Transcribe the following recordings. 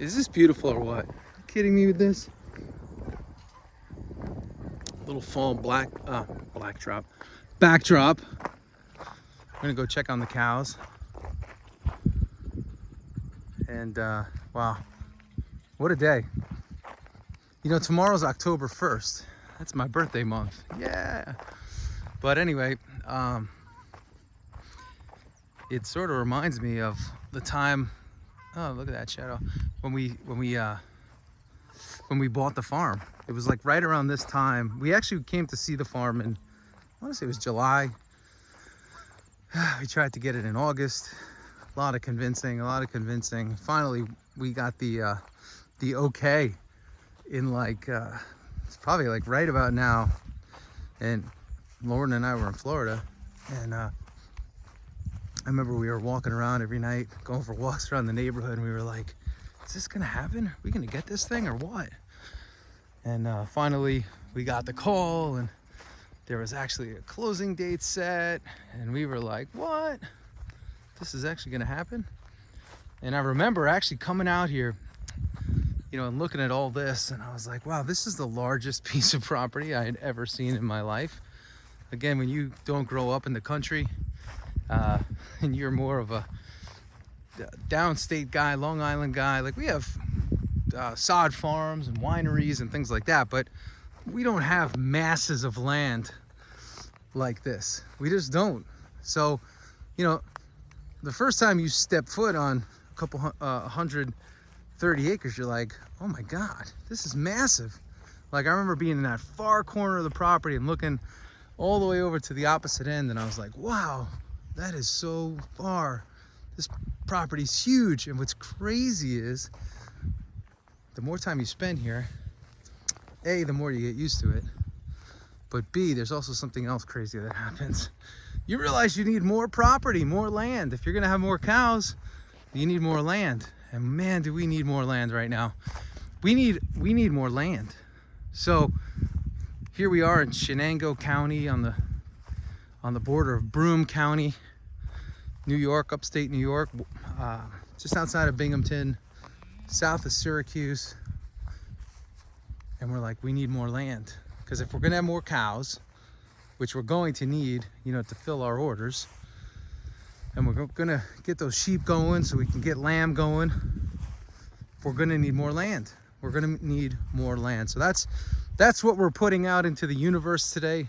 Is this beautiful or what? You kidding me with this? Little fall backdrop. I'm gonna go check on the cows. And wow, what a day. You know, tomorrow's October 1st. That's my birthday month. Yeah. But anyway, it sort of reminds me of the time, oh, look at that shadow, when we bought the farm. It was like right around this time. We actually came to see the farm in, I want to say it was July. We tried to get it in August. A lot of convincing. Finally, we got the okay in like, it's probably like right about now. And Lauren and I were in Florida, and I remember we were walking around every night, going for walks around the neighborhood, and we were like, is this gonna happen? Are we gonna get this thing or what? And finally we got the call, and there was actually a closing date set, and we were like, what? This is actually gonna happen? And I remember actually coming out here, you know, and looking at all this, and I was like, wow, this is the largest piece of property I had ever seen in my life. Again, when you don't grow up in the country, and you're more of a downstate guy, Long Island guy, like we have sod farms and wineries and things like that, but we don't have masses of land like this. We just don't. So, you know, the first time you step foot on a couple 130 acres, you're like, oh my God, this is massive. Like I remember being in that far corner of the property and looking all the way over to the opposite end, and I was like, wow, that is so far. This property's huge. And what's crazy is the more time you spend here, A, the more you get used to it, but B, there's also something else crazy that happens. You realize you need more property, more land. If you're gonna have more cows, you need more land. And man, do we need more land right now. We need more land. So here we are in Shenango County on the border of Broome County, New York, upstate New York, just outside of Binghamton, south of Syracuse. And we're like, we need more land. Because if we're gonna have more cows, which we're going to need, you know, to fill our orders, and we're gonna get those sheep going so we can get lamb going, we're gonna need more land. We're gonna need more land. So that's what we're putting out into the universe today.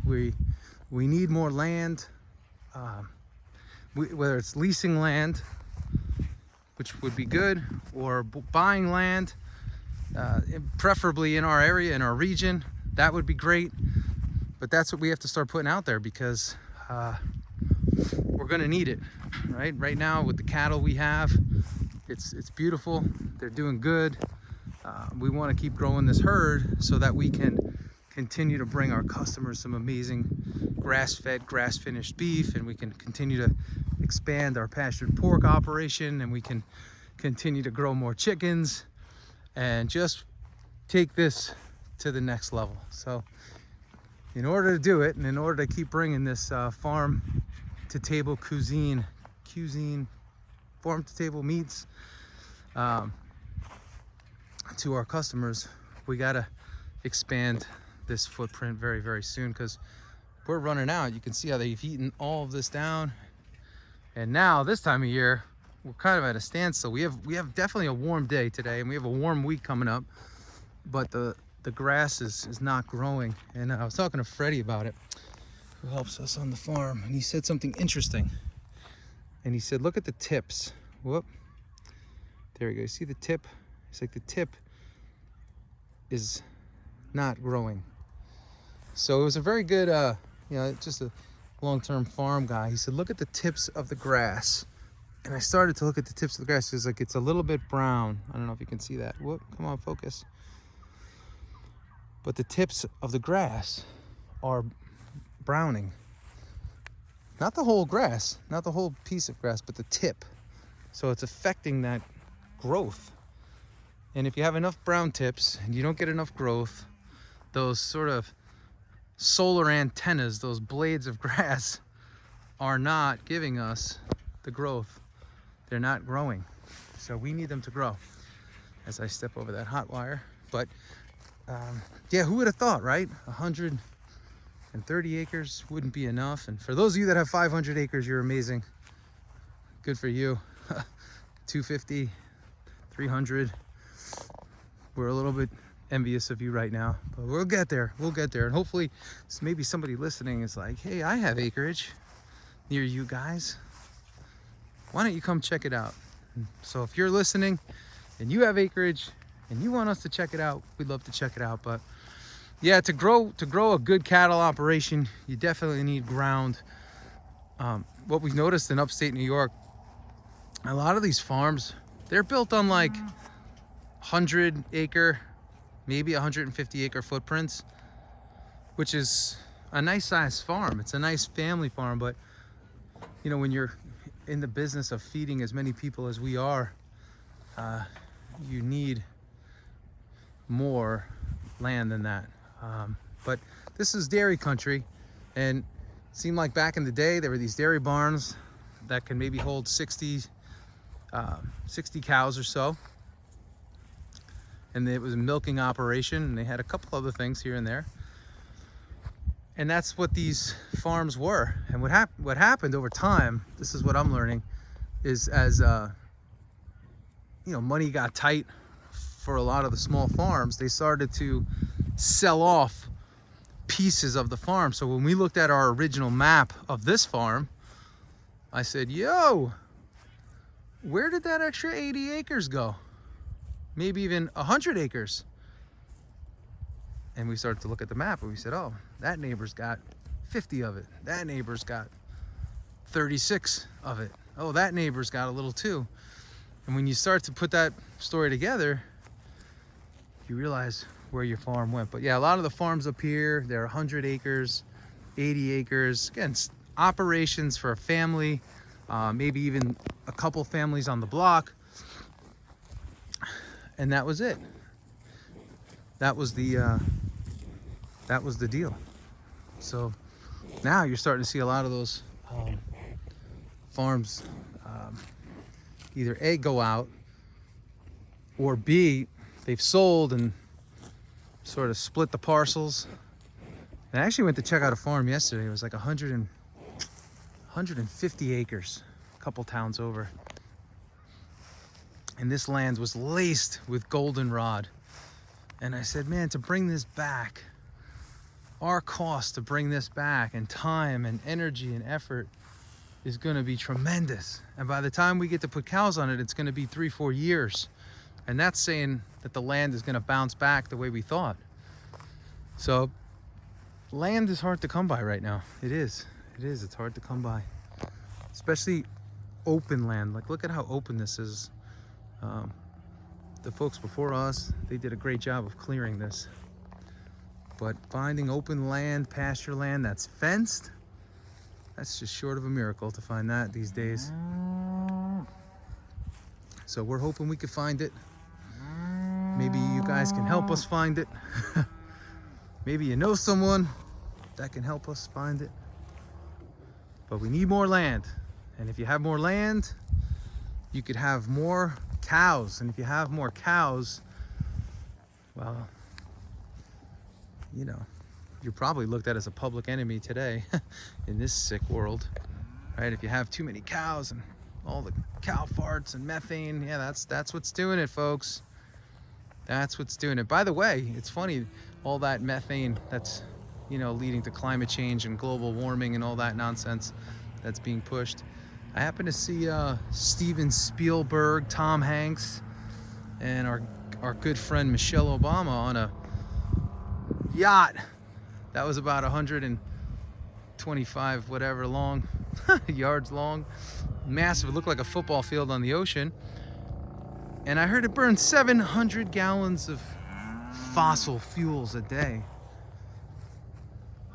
We need more land, whether it's leasing land, which would be good, or buying land, preferably in our area, in our region. That would be great. But that's what we have to start putting out there, because we're gonna need it, right? Right now with the cattle we have, it's beautiful. They're doing good. We want to keep growing this herd so that we can continue to bring our customers some amazing grass-fed, grass-finished beef, and we can continue to expand our pastured pork operation, and we can continue to grow more chickens and just take this to the next level. So in order to do it, and in order to keep bringing this farm to table cuisine, farm to table meats to our customers, we gotta expand this footprint very, very soon, because we're running out. You can see how they've eaten all of this down, and now this time of year we're kind of at a standstill. We have definitely a warm day today, and we have a warm week coming up, but the grass is not growing. And I was talking to Freddie about it, who helps us on the farm, and he said something interesting. And he said, look at the tips. Whoop, there we go. You see the tip? It's like the tip is not growing. So it was a very good, you know, just a long-term farm guy. He said, look at the tips of the grass. And I started to look at the tips of the grass, because like it's a little bit brown. I don't know if you can see that. Whoop, come on, focus. But the tips of the grass are browning. Not the whole grass, not the whole piece of grass, but the tip. So it's affecting that growth. And if you have enough brown tips and you don't get enough growth, those sort of solar antennas, those blades of grass, are not giving us the growth. They're not growing. So we need them to grow. as I step over that hot wire. But yeah, who would have thought, right? 130 acres wouldn't be enough. And for those of you that have 500 acres, you're amazing. Good for you. 250, 300. We're a little bit envious of you right now, but we'll get there. We'll get there. And hopefully maybe somebody listening is like, hey, I have acreage near you guys. Why don't you come check it out? So if you're listening and you have acreage and you want us to check it out, we'd love to check it out. But yeah, to grow a good cattle operation, you definitely need ground. What we've noticed in upstate New York, a lot of these farms, they're built on like 100 acre, maybe 150 acre footprints, which is a nice size farm. It's a nice family farm, but you know, when you're in the business of feeding as many people as we are, you need more land than that. But this is dairy country, and it seemed like back in the day there were these dairy barns that can maybe hold 60 cows or so, and it was a milking operation, and they had a couple other things here and there, and that's what these farms were. And what happened over time, this is what I'm learning, is as you know, money got tight for a lot of the small farms, they started to sell off pieces of the farm. So when we looked at our original map of this farm, I said, yo, where did that extra 80 acres go? Maybe even 100 acres. And we started to look at the map and we said, oh, that neighbor's got 50 of it. That neighbor's got 36 of it. Oh, that neighbor's got a little too. And when you start to put that story together, you realize where your farm went. But yeah, a lot of the farms up here, they're 100 acres, 80 acres. Again, operations for a family, maybe even a couple families on the block. And that was it. That was the deal. So now you're starting to see a lot of those farms either A, go out, or B, they've sold and sort of split the parcels. And I actually went to check out a farm yesterday. It was like 150 acres, a couple towns over. And this land was laced with goldenrod. And I said, man, to bring this back, our cost to bring this back, and time and energy and effort, is going to be tremendous. And by the time we get to put cows on it, it's going to be 3-4 years. And that's saying that the land is going to bounce back the way we thought. So land is hard to come by right now. It is. It's hard to come by, especially open land. Like, look at how open this is. The folks before us, they did a great job of clearing this. But finding open land, pasture land that's fenced, that's just short of a miracle to find that these days. So we're hoping we could find it. Maybe you guys can help us find it. Maybe you know someone that can help us find it. But we need more land. And if you have more land, you could have more cows. And if you have more cows, well, you know, you're probably looked at as a public enemy today in this sick world, right? If you have too many cows and all the cow farts and methane, yeah, that's what's doing it, folks. That's what's doing it. By the way, it's funny, all that methane that's, you know, leading to climate change and global warming and all that nonsense that's being pushed. I happened to see Steven Spielberg, Tom Hanks, and our good friend Michelle Obama on a yacht that was about 125 whatever long yards long, massive. It looked like a football field on the ocean. And I heard it burned 700 gallons of fossil fuels a day.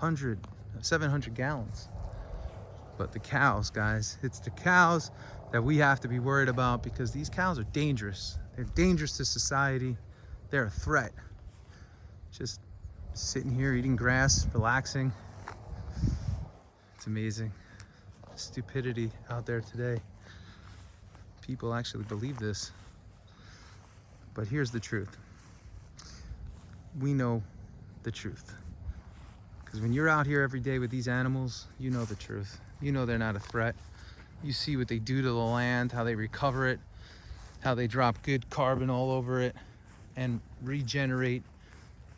700 gallons. But the cows, guys, it's the cows that we have to be worried about, because these cows are dangerous. They're dangerous to society. They're a threat. Just sitting here eating grass, relaxing. It's amazing. The stupidity out there today. People actually believe this. But here's the truth. We know the truth. Because when you're out here every day with these animals, you know the truth. You know they're not a threat. You see what they do to the land, how they recover it, how they drop good carbon all over it and regenerate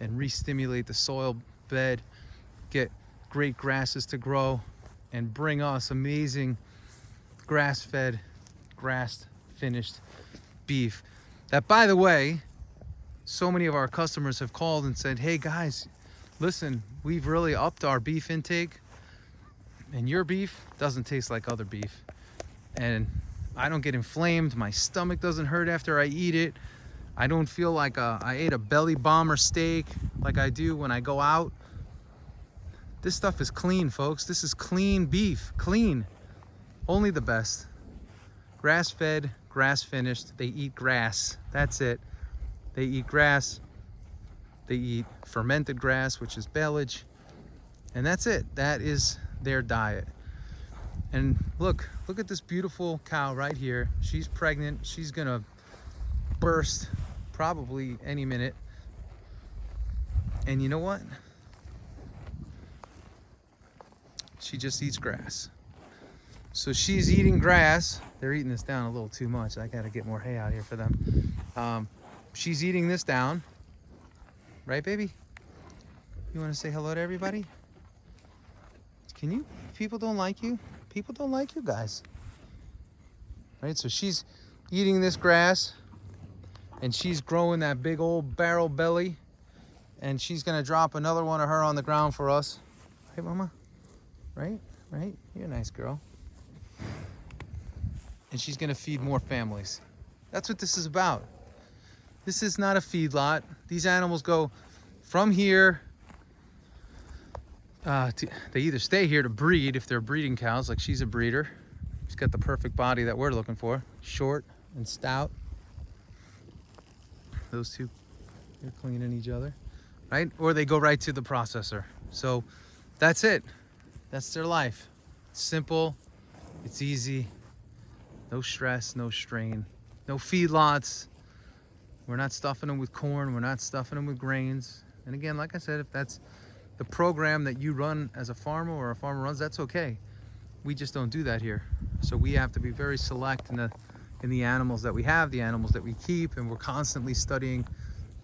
and re-stimulate the soil bed, get great grasses to grow, and bring us amazing grass-fed, grass-finished beef. That, by the way, so many of our customers have called and said, hey guys, listen, we've really upped our beef intake, and your beef doesn't taste like other beef. And I don't get inflamed, my stomach doesn't hurt after I eat it. I don't feel like I ate a belly bomber steak like I do when I go out. This stuff is clean, folks. This is clean beef, clean. Only the best. Grass-fed, grass-finished. They eat grass, that's it. They eat grass. They eat fermented grass, which is baleage. And that's it. That is their diet. And look at this beautiful cow right here. She's pregnant. She's gonna burst probably any minute. And you know what? She just eats grass. So she's eating grass. They're eating this down a little too much. I gotta get more hay out here for them. She's eating this down. Right, baby? You wanna say hello to everybody? Can you? People don't like you. People don't like you guys. Right, so she's eating this grass and she's growing that big old barrel belly, and she's gonna drop another one of her on the ground for us. Hey, mama? Right? You're a nice girl. And she's gonna feed more families. That's what this is about. This is not a feedlot. These animals go from here, they either stay here to breed if they're breeding cows, like she's a breeder. She's got the perfect body that we're looking for. Short and stout. Those two, they're cleaning each other, right? Or they go right to the processor. So that's it. That's their life. It's simple, it's easy. No stress, no strain, no feedlots. We're not stuffing them with corn. We're not stuffing them with grains. And again, like I said, if that's the program that you run as a farmer or a farmer runs, that's okay. We just don't do that here. So we have to be very select in the animals that we have, the animals that we keep, and we're constantly studying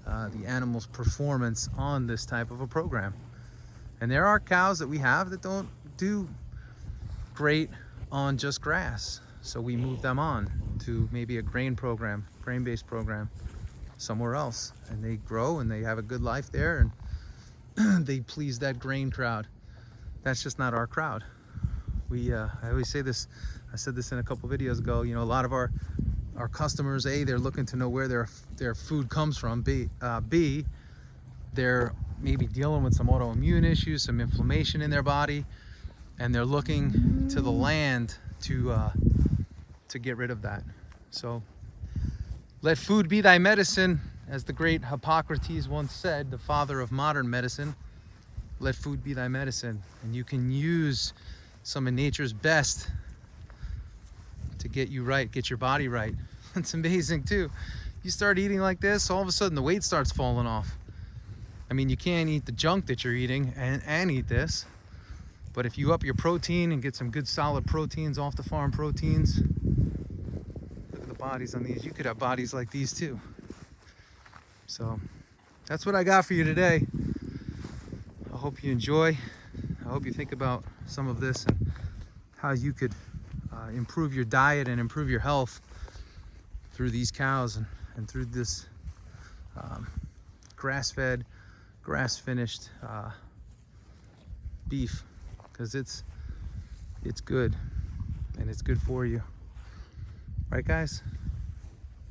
the animals' performance on this type of a program. And there are cows that we have that don't do great on just grass. So we move them on to maybe a grain program, grain-based program somewhere else. And they grow and they have a good life there, and they please that grain crowd. That's just not our crowd. I always say this, I said this in a couple videos ago, you know, a lot of our customers, A, they're looking to know where their food comes from. B, they're maybe dealing with some autoimmune issues, some inflammation in their body, and they're looking to the land to get rid of that. So let food be thy medicine, as the great Hippocrates once said, the father of modern medicine. Let food be thy medicine, and you can use some of nature's best to get you right, get your body right. It's amazing too. You start eating like this, all of a sudden the weight starts falling off. I mean, you can't eat the junk that you're eating and eat this, but if you up your protein and get some good solid proteins off the farm proteins, look at the bodies on these. You could have bodies like these too. So that's what I got for you today. I hope you enjoy. I hope you think about some of this and how you could improve your diet and improve your health through these cows and through this grass-fed, grass-finished beef, because it's good and it's good for you. Right, guys?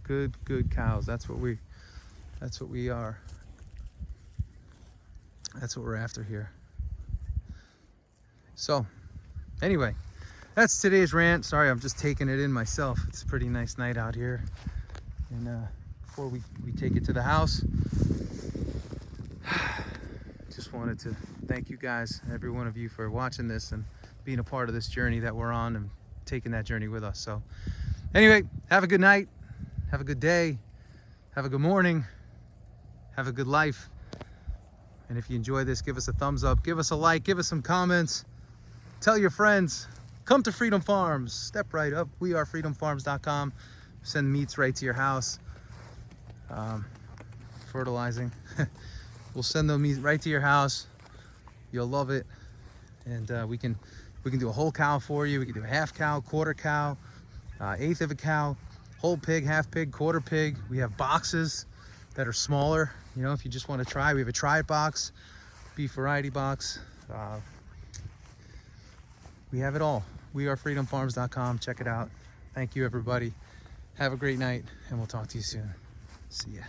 Good cows. That's what we are. That's what we're after here. So anyway, that's today's rant. Sorry, I'm just taking it in myself. It's a pretty nice night out here. And before we take it to the house, just wanted to thank you guys, every one of you, for watching this and being a part of this journey that we're on and taking that journey with us. So anyway, have a good night. Have a good day. Have a good morning. Have a good life. And if you enjoy this, give us a thumbs up, give us a like, give us some comments. Tell your friends, come to Freedom Farms. Step right up. We are freedomfarms.com. Send meats right to your house. Fertilizing. We'll send them meat right to your house. You'll love it. And we can do a whole cow for you. We can do a half cow, quarter cow, eighth of a cow, whole pig, half pig, quarter pig. We have boxes that are smaller. You know, if you just want to try, we have a try it box, beef variety box. We have it all. We are freedomfarms.com. Check it out. Thank you, everybody. Have a great night, and we'll talk to you soon. See ya.